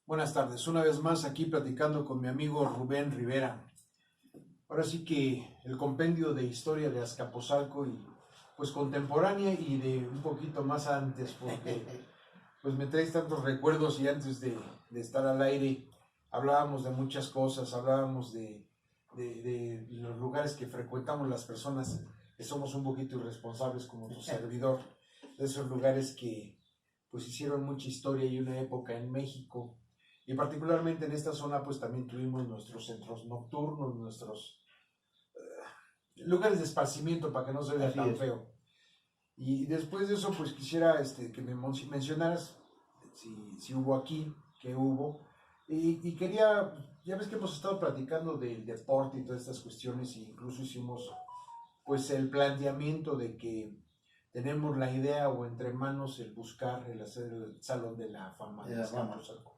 Buenas tardes, una vez más aquí platicando con mi amigo Rubén Rivera. Ahora sí que el compendio de historia de Azcapotzalco y pues contemporánea y de un poquito más antes, porque pues me traes tantos recuerdos y antes de estar al aire hablábamos de muchas cosas, hablábamos de los lugares que frecuentamos las personas que somos un poquito irresponsables como tu servidor, de esos lugares que pues hicieron mucha historia y una época en México. Y particularmente en esta zona pues también tuvimos nuestros centros nocturnos, nuestros lugares de esparcimiento para que no se vea Así tan es. feo. Y después de eso pues quisiera que me mencionaras si hubo aquí, qué hubo. Y quería, ya ves que hemos estado platicando del deporte y todas estas cuestiones e incluso hicimos pues el planteamiento de que tenemos la idea o entre manos el buscar el hacer el Salón de la Fama De de la fama. Azcapotzalco.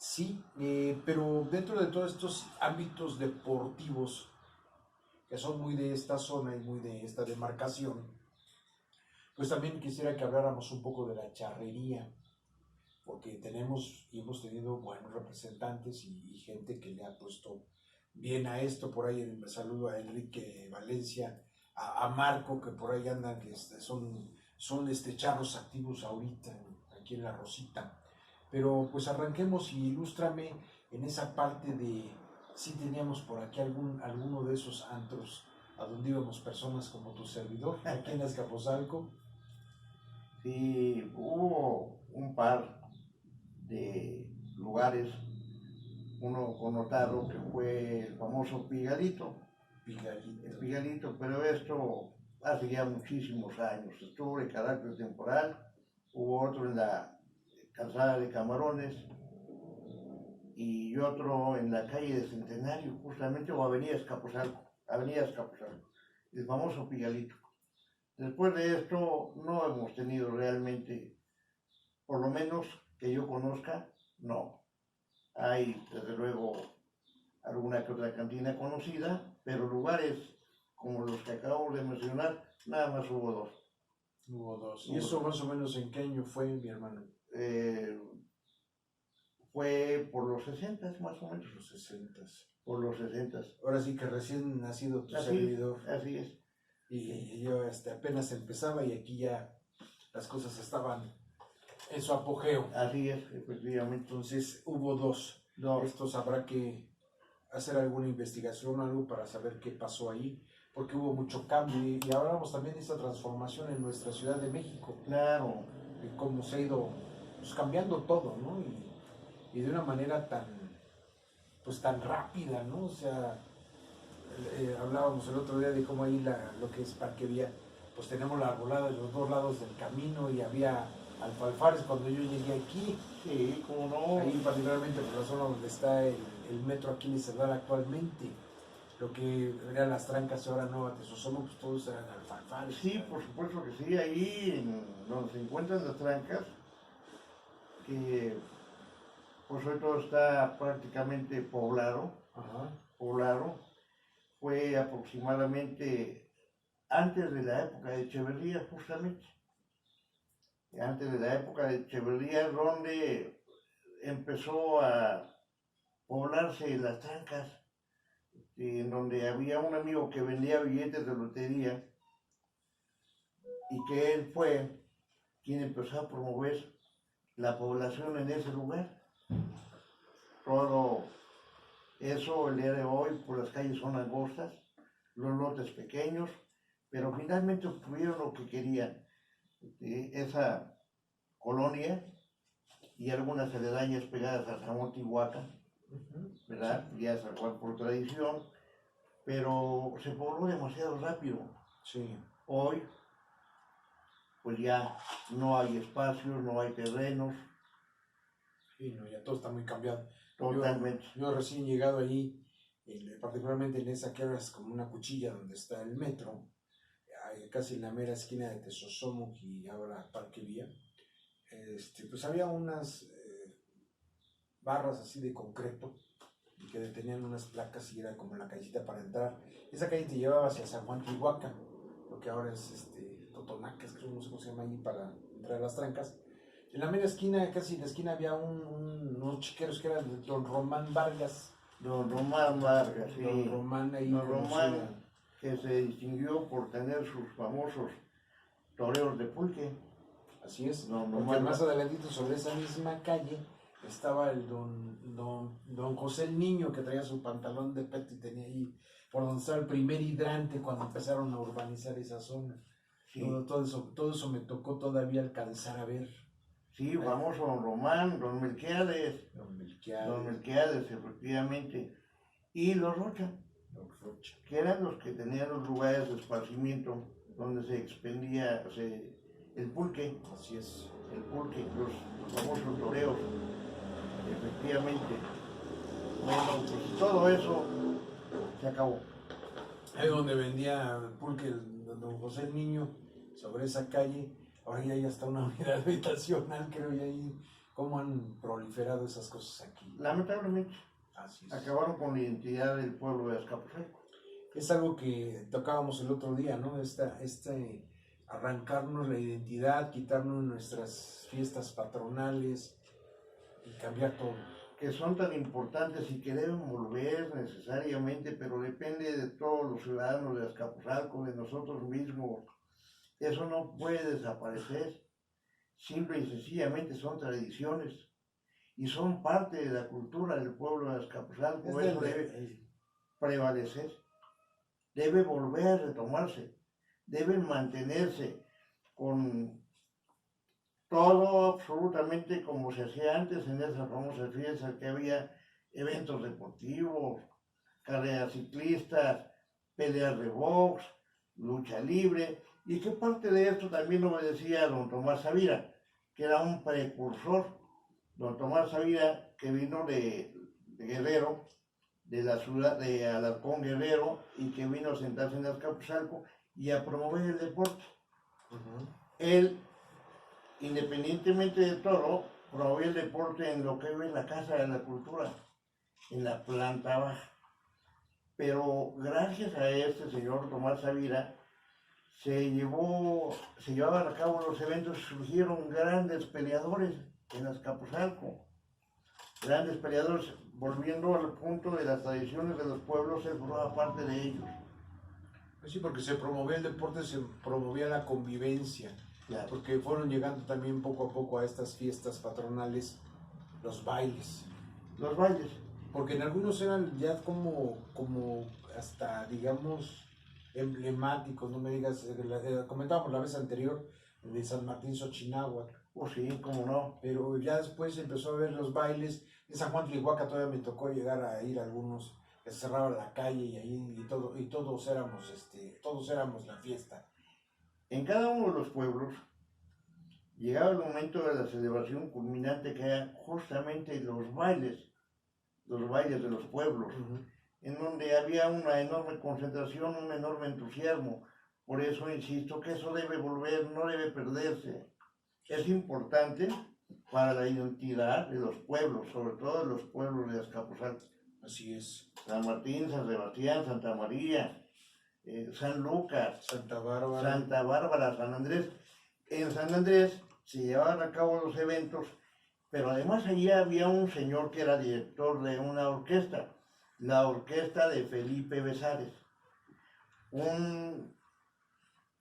Sí, pero dentro de todos estos ámbitos deportivos que son muy de esta zona y muy de esta demarcación, pues también quisiera que habláramos un poco de la charrería, porque tenemos y hemos tenido buenos representantes y gente que le ha puesto bien a esto. Por ahí me saludo a Enrique Valencia, a Marco, que por ahí andan, que son charros activos ahorita, aquí en La Rosita. Pero pues arranquemos y ilústrame en esa parte de si teníamos por aquí alguno de esos antros a donde íbamos personas como tu servidor, aquí en Azcapotzalco. Sí, hubo un par de lugares, uno connotado que fue el famoso Pigalito, el Pigalito. Pigalito, pero esto hace ya muchísimos años, estuvo de carácter temporal. Hubo otro en la calzada de Camarones y otro en la calle de Centenario, justamente, o Avenida Escapuzalco, el famoso Pigalito. Después de esto no hemos tenido realmente, por lo menos que yo conozca, no. Hay desde luego alguna que otra cantina conocida, pero lugares como los que acabamos de mencionar, nada más hubo dos. Hubo dos. ¿Y eso más o menos en qué año fue, mi hermano? Eh, Fue por los 60 más o menos. Los 60. Por los 60. Ahora sí que recién nacido tu Así, servidor. así es. Y yo apenas empezaba y aquí ya las cosas estaban en su apogeo. Así es, efectivamente. Entonces hubo dos. Dos. Estos habrá que hacer alguna investigación o algo para saber qué pasó ahí, porque hubo mucho cambio. Y hablábamos también de esta transformación en nuestra Ciudad de México. Claro. De cómo se ha ido pues, cambiando todo, ¿no? Y de una manera pues tan rápida, ¿no? O sea, hablábamos el otro día de cómo ahí lo que es Parque Vía, pues tenemos la arbolada de los dos lados del camino y había alfalfares cuando yo llegué aquí. Sí, como no. Ahí particularmente por la zona donde está el metro Aquiles Cerdán actualmente. Lo que eran las trancas ahora Nueva Tesosomo, pues todos eran alfalfares. Sí, por supuesto que sí, ahí donde se encuentran las trancas, que por sobre todo está prácticamente poblado. Ajá. Poblado, fue aproximadamente antes de la época de Echeverría, justamente. Antes de la época de Echeverría, donde empezó a poblarse las trancas, en donde había un amigo que vendía billetes de lotería y que él fue quien empezó a promover la población en ese lugar. Todo eso el día de hoy, por las calles son angostas, los lotes pequeños, pero finalmente obtuvieron lo que querían. Esa colonia y algunas aledañas pegadas a Zamotihuaca, ¿verdad? Ya es por tradición, pero se pobló demasiado rápido. Sí. Hoy, pues ya no hay espacios, no hay terrenos. Sí, no, ya todo está muy cambiado. Totalmente. Yo recién llegado allí, particularmente en esa que ahora es como una cuchilla donde está el metro, casi en la mera esquina de Tesosomoc y ahora Parque Vía, pues había unas barras así de concreto que detenían unas placas y era como la callecita para entrar. Esa calle te llevaba hacia San Juan lo que ahora es Totonacas, creo, no sé cómo se llama ahí para entrar a las trancas. En la media esquina, casi en la esquina, había unos chiqueros que eran de Don Román Vargas. Don Román Vargas, sí. Don Román ahí Don Román, conocido. que se distinguió por tener sus famosos toreos de pulque. Así es, Don porque Román más adelantito sobre esa misma calle estaba el don José el Niño, que traía su pantalón de peto y tenía ahí por donde estaba el primer hidrante cuando empezaron a urbanizar esa zona. Sí. Todo eso me tocó todavía alcanzar a ver. Sí, famoso Don Román, Don Melquiades. Don Melquiades. Don Melquiades, efectivamente. Y los Rocha, que eran los que tenían los lugares de esparcimiento donde se expendía el pulque. Así es. El pulque, los famosos toreos. Efectivamente. Bueno, pues todo eso se acabó. Ahí donde vendía pulque don José el Niño, sobre esa calle, ahora ya hay hasta una unidad habitacional, creo, y ahí cómo han proliferado esas cosas aquí. Lamentablemente, Así es. acabaron con la identidad del pueblo de Azcapotzalco. Es algo que tocábamos el otro día, ¿no? Arrancarnos la identidad, quitarnos nuestras fiestas patronales y cambiar todo. Que son tan importantes y que deben volver necesariamente, pero depende de todos los ciudadanos de Azcapotzalco, de nosotros mismos. Eso no puede desaparecer. Simple y sencillamente son tradiciones y son parte de la cultura del pueblo de Azcapotzalco. Eso debe prevalecer, debe volver a retomarse, debe mantenerse con todo absolutamente como se hacía antes en esas famosas fiestas, que había eventos deportivos, carreras ciclistas, peleas de box, lucha libre, y que parte de esto también obedecía a don Tomás Savira, que era un precursor. Don Tomás Savira, que vino de Guerrero, de la ciudad de Alarcón, Guerrero, y que vino a sentarse en Azcapotzalco y a promover el deporte. Él, independientemente de todo, promovía el deporte en lo que es la Casa de la Cultura, en la planta baja. Pero gracias a este señor Tomás Savira, se llevaban a cabo los eventos, surgieron grandes peleadores en Azcapotzalco. Grandes peleadores, volviendo al punto de las tradiciones de los pueblos, él formaba parte de ellos. Pues sí, porque se promovía el deporte, se promovía la convivencia, Claro. Porque fueron llegando también poco a poco a estas fiestas patronales los bailes. Los bailes. Porque en algunos eran ya como hasta, digamos, emblemáticos, no me digas, comentábamos la vez anterior de San Martín Xochinahuac. Oh sí, cómo no. Pero ya después empezó a ver los bailes. En San Juan Tlihuaca todavía me tocó llegar a ir a algunos que cerraban la calle y ahí todos éramos la fiesta. En cada uno de los pueblos llegaba el momento de la celebración culminante, que eran justamente los bailes de los pueblos, en donde había una enorme concentración, un enorme entusiasmo. Por eso insisto que eso debe volver, no debe perderse. Es importante para la identidad de los pueblos, sobre todo de los pueblos de Azcapotzalco. Así es. San Martín, San Sebastián, Santa María, San Lucas, Santa Bárbara, San Andrés. En San Andrés se llevaban a cabo los eventos, pero además allí había un señor que era director de una orquesta, la orquesta de Felipe Besares, un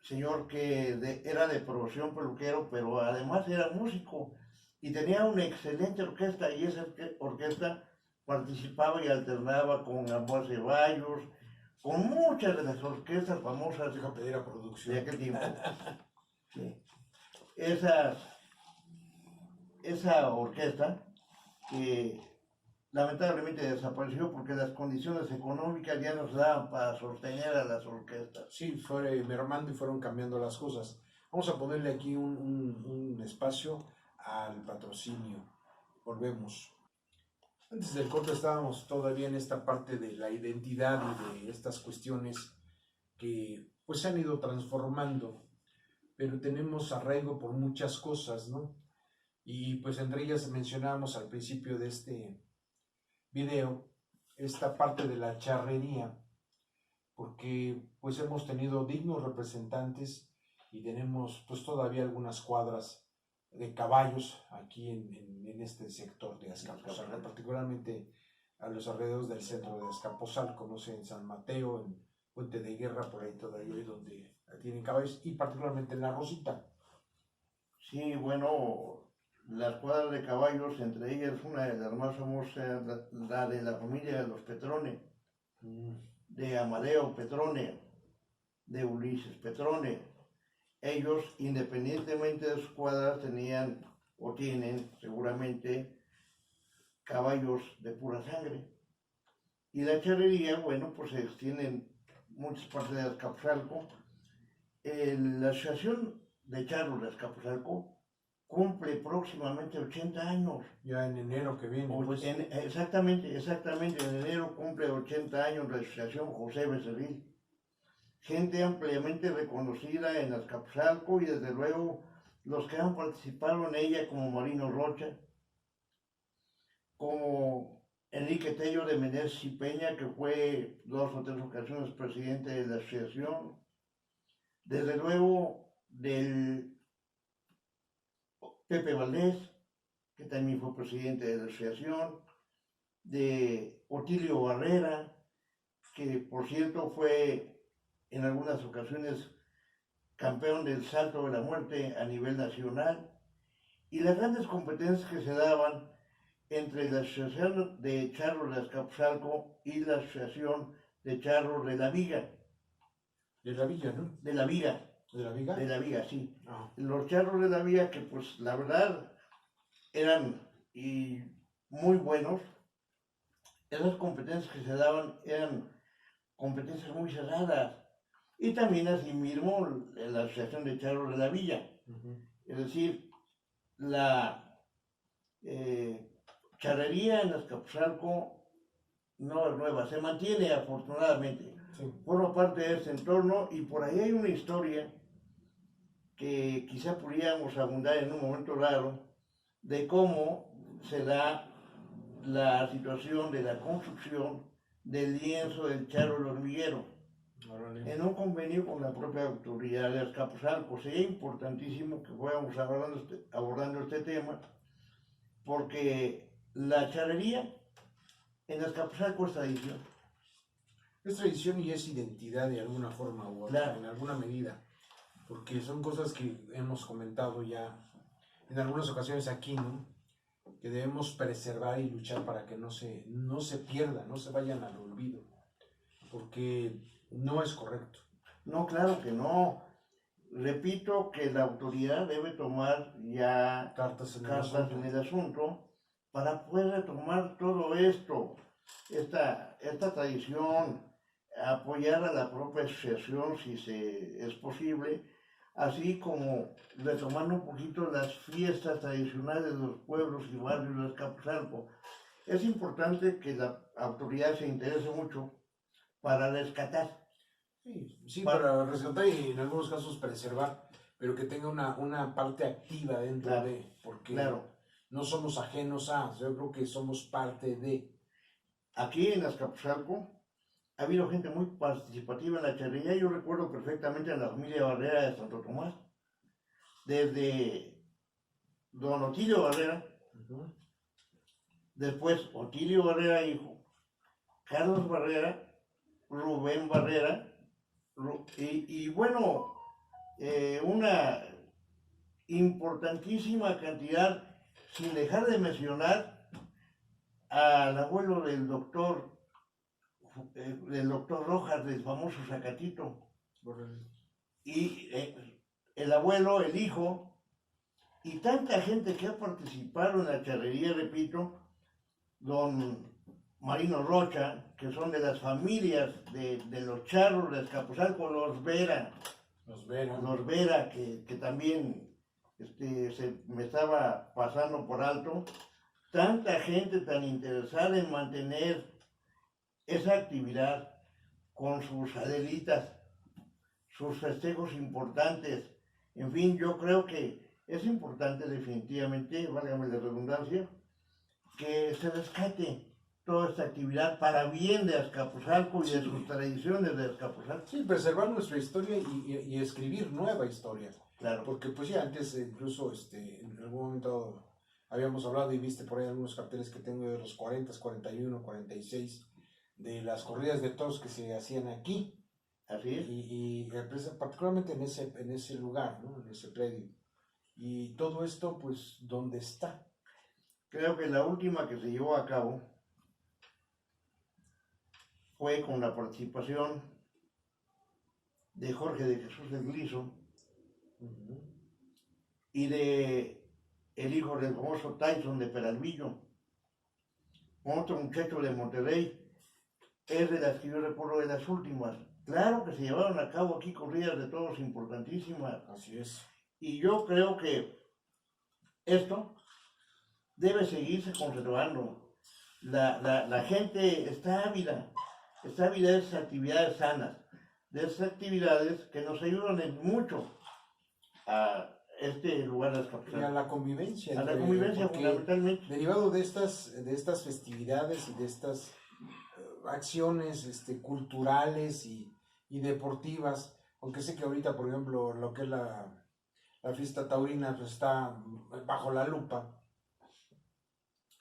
señor que era de profesión peluquero, pero además era músico y tenía una excelente orquesta, y esa orquesta participaba y alternaba con Amor Ceballos, con muchas de las orquestas famosas deja pedir a producción de aquel tiempo. Sí. Esa orquesta que lamentablemente desapareció porque las condiciones económicas ya no se daban para sostener a las orquestas. Sí, fue mermando y fueron cambiando las cosas. Vamos a ponerle aquí un espacio al patrocinio. Volvemos. Antes del corte estábamos todavía en esta parte de la identidad y de estas cuestiones que pues se han ido transformando, pero tenemos arraigo por muchas cosas, ¿no? Y pues entre ellas mencionábamos al principio de este video esta parte de la charrería, porque pues hemos tenido dignos representantes y tenemos pues todavía algunas cuadras de caballos aquí en este sector de Azcapotzalco, particularmente a los alrededores del centro de Azcapotzalco, no sé, en San Mateo, en Puente de Guerra, por ahí todavía es donde tienen caballos, y particularmente en La Rosita. Sí, bueno, las cuadras de caballos, entre ellas una de las más famosas, la de la familia de los Petrone, de Amadeo Petrone, de Ulises Petrone. Ellos, independientemente de sus cuadras, tenían o tienen seguramente caballos de pura sangre. Y la charrería, bueno, pues se extiende en muchas partes de Azcapotzalco. La Asociación de Charros de Azcapotzalco cumple próximamente 80 años. Ya en enero que viene. Pues. Exactamente, en enero cumple 80 años la Asociación José Becerril. Gente ampliamente reconocida en Azcapotzalco y desde luego los que han participado en ella como Marino Rocha, como Enrique Tello de Meneses y Peña, que fue 2 o 3 ocasiones presidente de la asociación, desde luego del Pepe Valdés, que también fue presidente de la asociación, de Otilio Barrera, que por cierto fue en algunas ocasiones campeón del salto de la muerte a nivel nacional, y las grandes competencias que se daban entre la Asociación de Charros de Azcapotzalco y la Asociación de Charros de la Viga. De la Villa, ¿no? De la Viga. ¿De la Viga? De la Viga, sí. Ah. Los charros de la Viga, que pues la verdad eran muy buenos. Esas competencias que se daban eran competencias muy cerradas. Y también así mismo la Asociación de Charros de la Villa. Es decir, la charrería en Azcapotzalco no es nueva, se mantiene afortunadamente. Sí. Forma parte de este entorno y por ahí hay una historia que quizá podríamos abundar en un momento dado de cómo se da la situación de la construcción del lienzo del charro del hormiguero. En un convenio con la propia autoridad de Azcapotzalco. Sería importantísimo que fuéramos abordando este tema, porque la charrería en Azcapotzalco es tradición. Es tradición y es identidad de alguna forma u otra, claro, en alguna medida, porque son cosas que hemos comentado ya en algunas ocasiones aquí, ¿no? Que debemos preservar y luchar para que no se pierdan, no se vayan al olvido, porque no es correcto. No, claro que no. Repito que la autoridad debe tomar ya cartas en el asunto para poder retomar todo esto, esta tradición, apoyar a la propia asociación si es posible, así como retomando un poquito las fiestas tradicionales de los pueblos y barrios de Azcapotzalco. Es importante que la autoridad se interese mucho para rescatar. Sí, para rescatar y en algunos casos preservar, pero que tenga una parte activa dentro, claro, de, porque no somos ajenos a, yo creo que somos parte de. Aquí en Azcapotzalco ha habido gente muy participativa en la charrería. Yo recuerdo perfectamente a la familia Barrera de Santo Tomás, desde don Otilio Barrera, después Otilio Barrera hijo, Carlos Barrera, Rubén Barrera, y bueno, una importantísima cantidad, sin dejar de mencionar al abuelo del doctor Rojas, del famoso Zacatito, y el abuelo, el hijo, y tanta gente que ha participado en la charrería, repito, don Marino Rocha, que son de las familias de los charros de Azcapotzalco, los Vera, que también se me estaba pasando por alto, tanta gente tan interesada en mantener esa actividad con sus adelitas, sus festejos importantes. En fin, yo creo que es importante definitivamente, válgame la redundancia, que se rescate toda esta actividad para bien de Azcapotzalco y de sus tradiciones de Azcapotzalco. Sí, preservar nuestra historia y escribir nueva historia. Claro. Porque pues ya antes incluso en algún momento habíamos hablado y viste por ahí algunos carteles que tengo de los 40, 41, 46, de las corridas de toros que se hacían aquí. Así es. Y particularmente en ese lugar, ¿no? En ese predio. Y todo esto, pues, ¿dónde está? Creo que la última que se llevó a cabo fue con la participación de Jorge de Jesús del Gliso y de el hijo del famoso Tyson de Peralvillo, otro muchacho de Monterrey. Es de las que yo recuerdo de las últimas. Claro que se llevaron a cabo aquí corridas de toros importantísimas. Así es. Y yo creo que esto debe seguirse conservando. La gente está ávida de esas actividades sanas, de esas actividades que nos ayudan en mucho a este lugar de las Y a capitales. la convivencia. A la convivencia fundamentalmente. Derivado de estas festividades y de estas acciones culturales y deportivas, aunque sé que ahorita, por ejemplo, lo que es la fiesta taurina pues está bajo la lupa,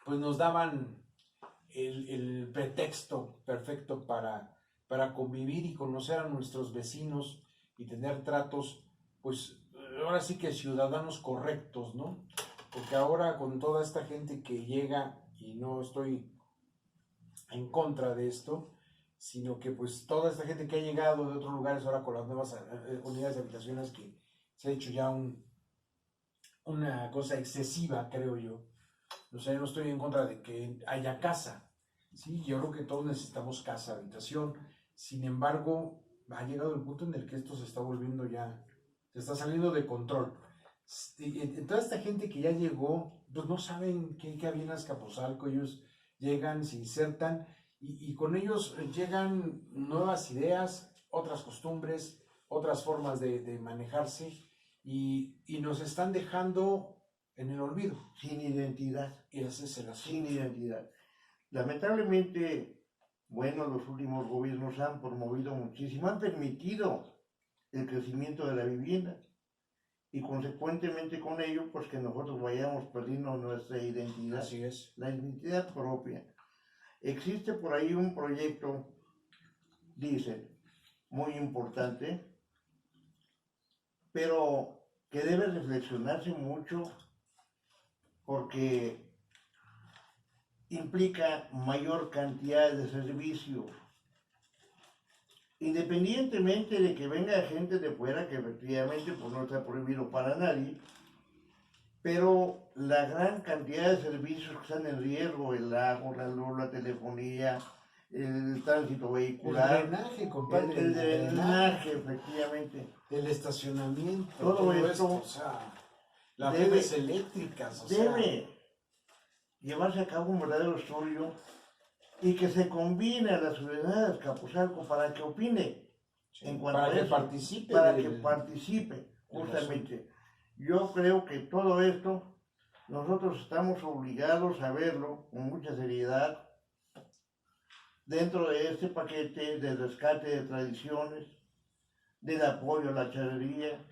pues nos daban el pretexto perfecto para convivir y conocer a nuestros vecinos y tener tratos, pues ahora sí que ciudadanos correctos, ¿no? Porque ahora con toda esta gente que llega, y no estoy en contra de esto, sino que pues toda esta gente que ha llegado de otros lugares ahora con las nuevas unidades de habitaciones que se ha hecho ya una cosa excesiva, creo yo. O sea, yo no estoy en contra de que haya casa, ¿sí? Yo creo que todos necesitamos casa, habitación. Sin embargo, ha llegado el punto en el que esto se está volviendo ya, se está saliendo de control. Toda esta gente que ya llegó, pues no saben qué había en Azcapotzalco. Ellos llegan, se insertan y con ellos llegan nuevas ideas, otras costumbres, otras formas de manejarse y nos están dejando en el olvido. Sin identidad. Y ese es el asunto. Sin identidad. Lamentablemente, bueno, los últimos gobiernos han promovido muchísimo, han permitido el crecimiento de la vivienda y consecuentemente con ello, pues que nosotros vayamos perdiendo nuestra identidad. Así es. La identidad propia. Existe por ahí un proyecto, dicen, muy importante, pero que debe reflexionarse mucho porque implica mayor cantidad de servicios. Independientemente de que venga gente de fuera, que efectivamente pues, no está prohibido para nadie, pero la gran cantidad de servicios que están en riesgo, el agua, la luz, la telefonía, el tránsito vehicular, El drenaje, compadre. el drenaje, efectivamente. El estacionamiento. Todo esto, o sea, las debe- redes eléctricas. O sea, Debe llevarse a cabo un verdadero estudio y que se combine a la ciudadanía de Azcapotzalco para que opine sí, en cuanto para a que eso, participe. para del- que participe del justamente. Yo creo que todo esto nosotros estamos obligados a verlo con mucha seriedad dentro de este paquete de rescate de tradiciones, del apoyo a la charrería,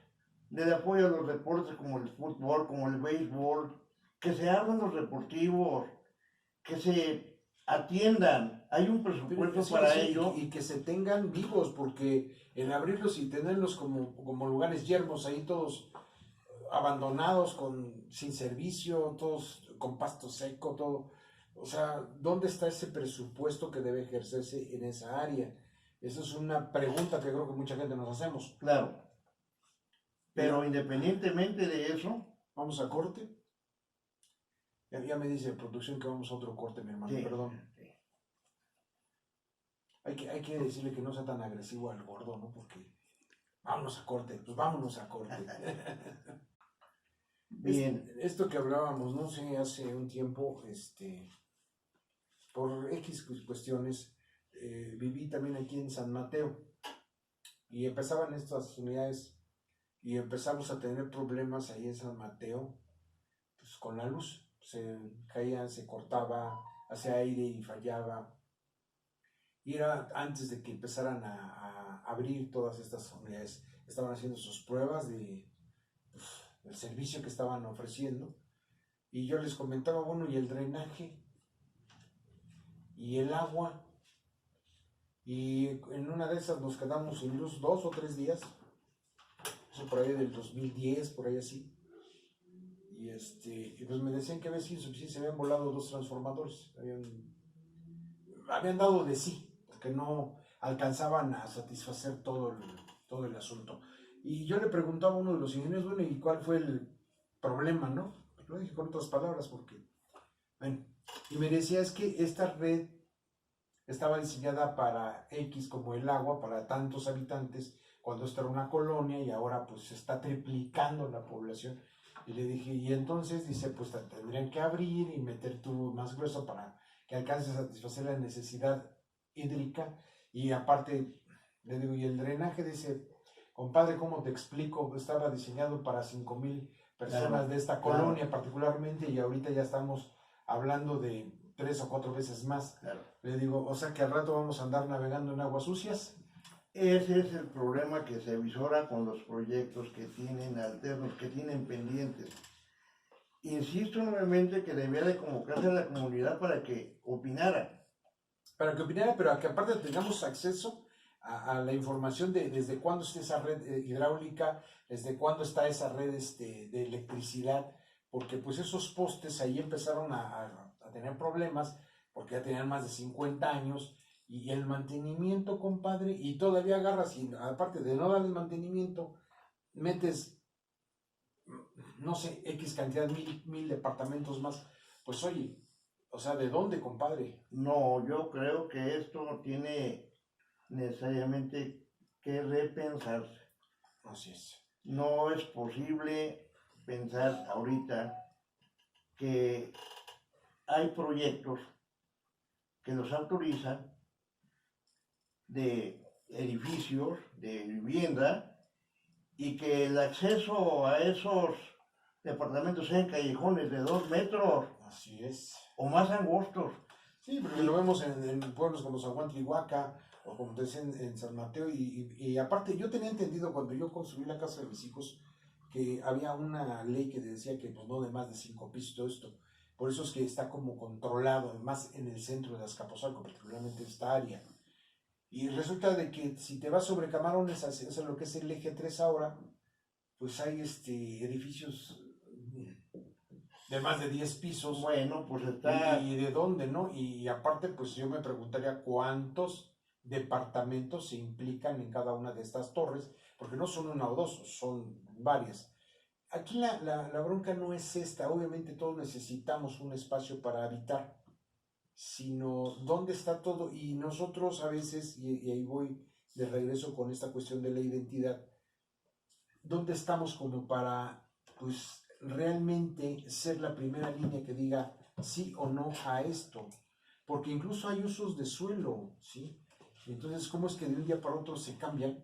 del apoyo a los deportes como el fútbol, como el béisbol, que se abran los deportivos, que se atiendan. Hay un presupuesto Sí, para sí, ello. y que se tengan vivos, porque el abrirlos y tenerlos como lugares yermos ahí todos abandonados, sin servicio, todos con pasto seco, todo. O sea, ¿dónde está ese presupuesto que debe ejercerse en esa área? Esa es una pregunta que creo que mucha gente nos hacemos. Claro. Pero independientemente de eso, ¿Vamos a corte? Ya me dice producción que vamos a otro corte, mi hermano, sí, perdón. sí. Hay que decirle que no sea tan agresivo al gordo, ¿no? Porque vámonos a corte, pues vámonos a corte. Bien, Esto que hablábamos, no sé, hace un tiempo, por X cuestiones, viví también aquí en San Mateo y empezaban estas unidades y empezamos a tener problemas ahí en San Mateo, pues con la luz, se caía, se cortaba, hacía aire y fallaba. Y era antes de que empezaran a abrir todas estas unidades, estaban haciendo sus pruebas el servicio que estaban ofreciendo. Y yo les comentaba, bueno, y el drenaje, y el agua, y en una de esas nos quedamos sin luz 2 o 3 días, eso por ahí del 2010, por ahí así. Y pues me decían que a veces se habían volado 2 transformadores, habían dado de sí, porque no alcanzaban a satisfacer todo el asunto. Y yo le preguntaba a uno de los ingenieros, bueno, ¿y cuál fue el problema, no? Lo dije con otras palabras, porque, bueno, y me decía, es que esta red estaba diseñada para X como el agua, para tantos habitantes, cuando esta era una colonia y ahora pues se está triplicando la población. Y le dije, y entonces dice, pues tendrían que abrir y meter tubo más grueso para que alcance a satisfacer la necesidad hídrica. Y aparte, le digo, y el drenaje, dice, compadre, ¿cómo te explico? Estaba diseñado para 5,000 personas Claro, de esta claro. colonia particularmente, y ahorita ya estamos hablando de 3 o 4 veces más. Claro. Le digo, o sea que al rato vamos a andar navegando en aguas sucias. Ese es el problema que se avisora con los proyectos que tienen alternos, que tienen pendientes. Insisto nuevamente que debía de convocarse a la comunidad para que opinara. Para que opinara, pero a que aparte tengamos acceso a la información de desde cuándo está esa red hidráulica, desde cuándo está esa red de electricidad, porque pues esos postes ahí empezaron a tener problemas, porque ya tenían más de 50 años, y el mantenimiento, compadre, y todavía agarras, y aparte de no darle mantenimiento, metes, no sé, X cantidad, mil departamentos más, pues oye, o sea, ¿de dónde, compadre? No, yo creo que esto no tiene necesariamente que repensarse. Así es. No es posible pensar ahorita que hay proyectos que los autorizan de edificios, de vivienda, y que el acceso a esos departamentos sean callejones de 2 metros Así es. o más angostos. Sí, porque lo vemos en pueblos como San Juan Trihuaca, o como te decían en San Mateo, y aparte yo tenía entendido cuando yo construí la casa de mis hijos que había una ley que decía que pues, no de más de 5 pisos, todo esto. Por eso es que está como controlado, más en el centro de Azcapotzalco, particularmente esta área. Y resulta de que si te vas sobre Camarones, hacia lo que es el eje 3 ahora, pues hay edificios de más de 10 pisos. Bueno, pues está... ¿Y de dónde, no? Y aparte, pues yo me preguntaría cuántos departamentos se implican en cada una de estas torres, porque no son una o dos, son varias. Aquí la bronca no es esta, obviamente todos necesitamos un espacio para habitar, sino dónde está todo. Y nosotros a veces, y ahí voy de regreso con esta cuestión de la identidad, ¿dónde estamos como para, pues, realmente ser la primera línea que diga sí o no a esto? Porque incluso hay usos de suelo, ¿sí? Entonces, ¿cómo es que de un día para otro se cambian?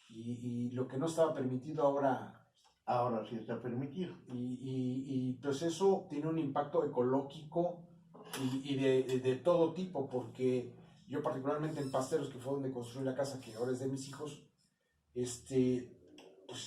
Y lo que no estaba permitido ahora sí está permitido. Y pues eso tiene un impacto ecológico y de todo tipo, porque yo particularmente en Pasteros, que fue donde construí la casa que ahora es de mis hijos, pues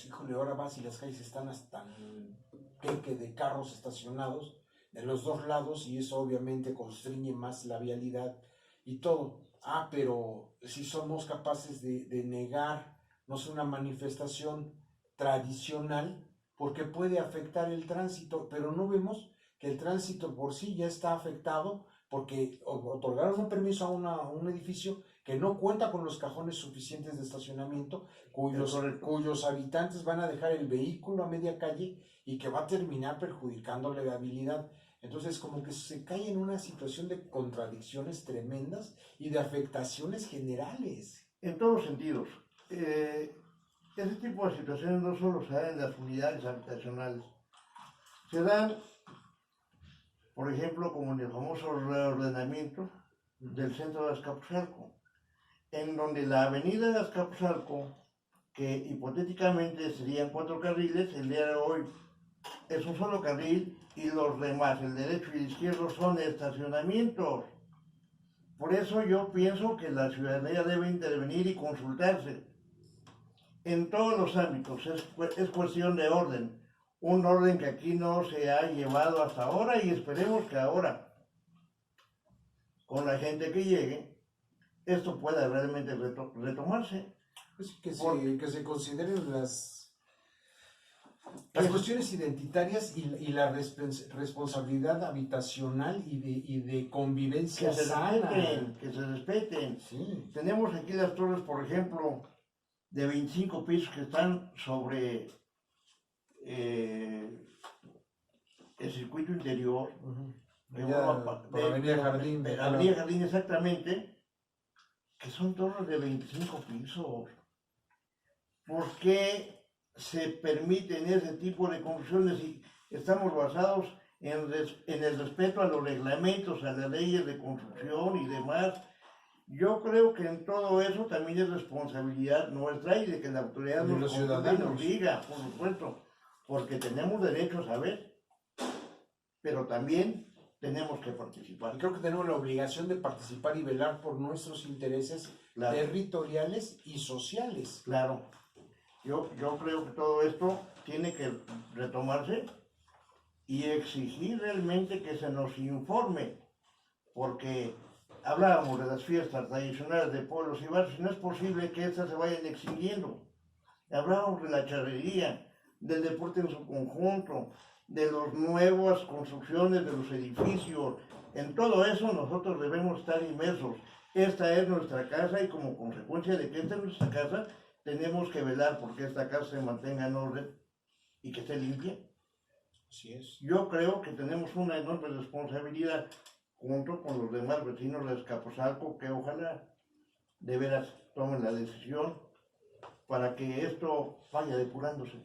híjole, ahora vas y las calles están hasta el queque de carros estacionados de los dos lados, y eso obviamente constriñe más la vialidad y todo. Pero si somos capaces de negar, no sé, una manifestación tradicional, porque puede afectar el tránsito, pero no vemos que el tránsito por sí ya está afectado, porque otorgaron un permiso a un edificio que no cuenta con los cajones suficientes de estacionamiento, cuyos habitantes van a dejar el vehículo a media calle y que va a terminar perjudicando la viabilidad. Entonces, como que se cae en una situación de contradicciones tremendas y de afectaciones generales. En todos sentidos. Ese tipo de situaciones no solo se dan en las unidades habitacionales, se dan, por ejemplo, como en el famoso reordenamiento del centro de Azcapotzalco, en donde la avenida de Azcapotzalco, que hipotéticamente serían 4 carriles, el día de hoy es un solo carril, y los demás, el derecho y el izquierdo, son estacionamientos. Por eso yo pienso que la ciudadanía debe intervenir y consultarse. en todos los ámbitos, es cuestión de orden. Un orden que aquí no se ha llevado hasta ahora y esperemos que ahora, con la gente que llegue, esto pueda realmente retomarse. Pues que Por- que se consideren las cuestiones identitarias y la responsabilidad habitacional y de convivencia Que se sana. respeten, que se respeten. Sí. Tenemos aquí las torres, por ejemplo, de 25 pisos que están sobre el circuito interior. Ujú. de Allá Europa, por Avenida Jardín. de Avenida Jardín exactamente, que son torres de 25 pisos. ¿Por qué se permiten ese tipo de construcciones si estamos basados en el respeto a los reglamentos, a las leyes de construcción y demás? Yo creo que en todo eso también es responsabilidad nuestra y de que la autoridad De los nos ciudadanos. nos diga, por supuesto, porque tenemos derecho a saber, pero también tenemos que participar. Creo que tenemos la obligación de participar y velar por nuestros intereses Claro. territoriales y sociales. Claro, yo creo que todo esto tiene que retomarse y exigir realmente que se nos informe, porque hablábamos de las fiestas tradicionales de pueblos y barrios, y no es posible que estas se vayan extinguiendo. Hablábamos de la charrería, del deporte en su conjunto, de las nuevas construcciones de los edificios. En todo eso nosotros debemos estar inmersos. Esta es nuestra casa y como consecuencia de que esta es nuestra casa, tenemos que velar porque esta casa se mantenga en orden y que esté limpia. Así es. Yo creo que tenemos una enorme responsabilidad junto con los demás vecinos de Azcapotzalco, que ojalá de veras tomen la decisión para que esto vaya depurándose.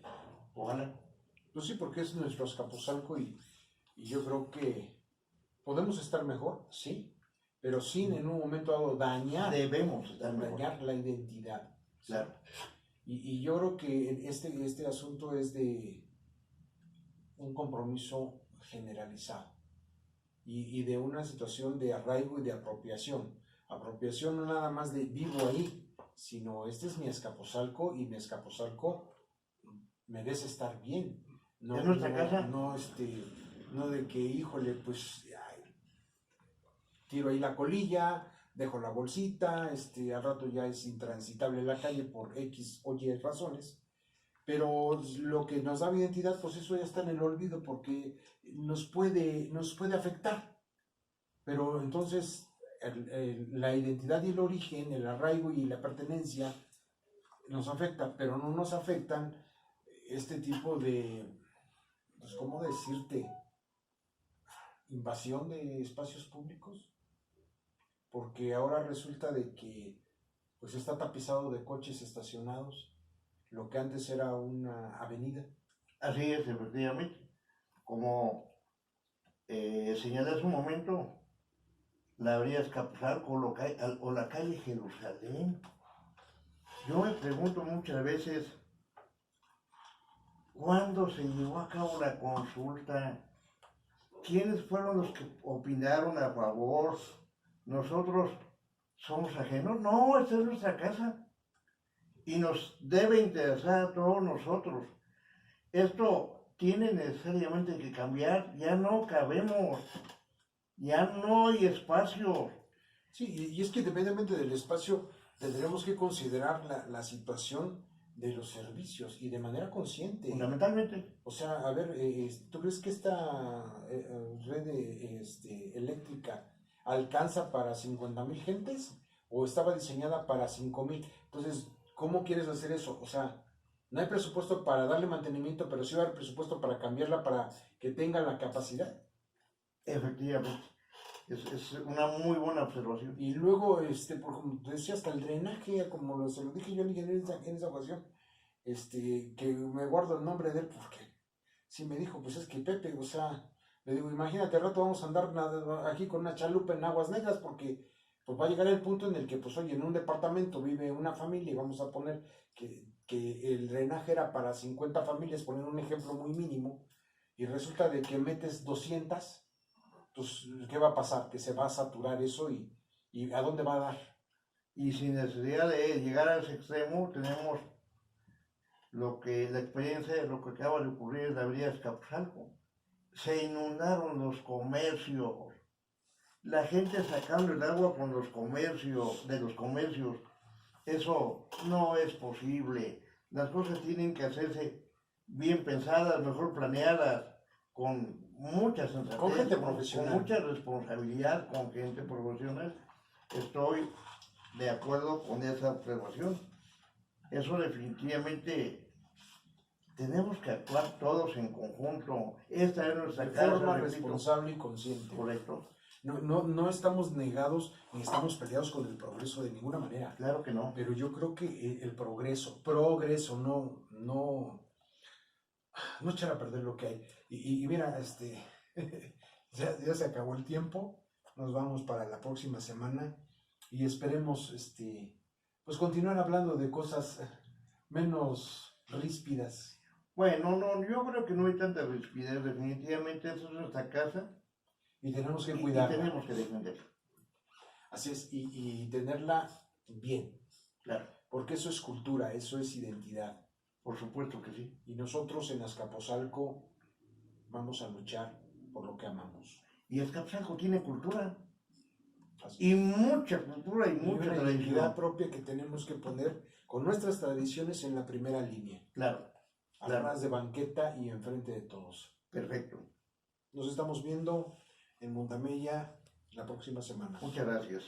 Ojalá. Pues sí, porque es nuestro Azcapotzalco y yo creo que podemos estar mejor, sí, pero sin en un momento dado Debemos estar mejor. dañar la identidad. Claro. Y yo creo que este asunto es de un compromiso generalizado y de una situación de arraigo y de apropiación. Apropiación no nada más de vivo ahí, sino este es mi Azcapotzalco y mi Azcapotzalco merece estar bien. No, ¿Es nuestra casa? No de que, híjole, pues tiro ahí la colilla, dejo la bolsita, al rato ya es intransitable la calle por X o Y razones, pero lo que nos da identidad, pues eso ya está en el olvido porque nos puede afectar, pero entonces la identidad y el origen, el arraigo y la pertenencia nos afecta, pero no nos afectan este tipo de, pues, ¿cómo decirte? Invasión de espacios públicos, porque ahora resulta de que pues está tapizado de coches estacionados, lo que antes era una avenida. Así es, efectivamente. Como señalé hace un momento, la avenida Azcapotzalco o la calle Jerusalén. Yo me pregunto muchas veces, ¿cuándo se llevó a cabo la consulta? ¿Quiénes fueron los que opinaron a favor? ¿Nosotros somos ajenos? No, esta es nuestra casa. Y nos debe interesar a todos nosotros. Esto tiene necesariamente que cambiar. Ya no cabemos. Ya no hay espacio. Sí, y es que independientemente del espacio, tendremos que considerar la situación de los servicios y de manera consciente. Fundamentalmente. O sea, a ver, ¿tú crees que esta red eléctrica alcanza para 50,000 gentes o estaba diseñada para 5,000? Entonces, ¿cómo quieres hacer eso? O sea, no hay presupuesto para darle mantenimiento, pero sí va a haber presupuesto para cambiarla para que tenga la capacidad. Efectivamente. Es una muy buena observación. Y luego, como decía, hasta el drenaje, como se lo dije yo al ingeniero en esa ocasión, que me guardo el nombre de él porque sí me dijo, pues es que Pepe, o sea, le digo, imagínate, al rato vamos a andar aquí con una chalupa en aguas negras porque pues va a llegar el punto en el que, pues oye, en un departamento vive una familia y vamos a poner que el drenaje era para 50 familias, poner un ejemplo muy mínimo, y resulta de que metes 200, pues, ¿qué va a pasar? Que se va a saturar eso y ¿a dónde va a dar? Y sin necesidad de llegar a ese extremo, tenemos la experiencia de lo que acaba de ocurrir en la avenida Azcapotzalco. Se inundaron los comercios, la gente sacando el agua con los comercios, de los comercios. Eso no es posible. Las cosas tienen que hacerse bien pensadas, mejor planeadas, con mucha sensatez, Con gente profesional. con mucha responsabilidad, con gente profesional. Estoy de acuerdo con esa observación. Eso definitivamente tenemos que actuar todos en conjunto. Esta es nuestra De casa, forma repito. responsable y consciente. Correcto. No estamos negados ni estamos peleados con el progreso de ninguna manera. Claro que no. Pero yo creo que el progreso, no echar a perder lo que hay. Y mira, ya se acabó el tiempo, nos vamos para la próxima semana y esperemos, pues continuar hablando de cosas menos ríspidas. Bueno, no, yo creo que no hay tanta rispidez, definitivamente eso es nuestra casa Y tenemos que y cuidarla. tenemos que defenderla. Así es, y tenerla bien, Claro, porque eso es cultura, eso es identidad. por supuesto que sí. Y nosotros en Azcapotzalco vamos a luchar por lo que amamos. Y Azcapotzalco tiene cultura, Así. y mucha cultura y Y mucha una tradición. identidad propia que tenemos que poner con nuestras tradiciones en la primera línea, Claro, atrás de banqueta y enfrente de todos. perfecto. Nos estamos viendo en Montamella la próxima semana. Muchas gracias.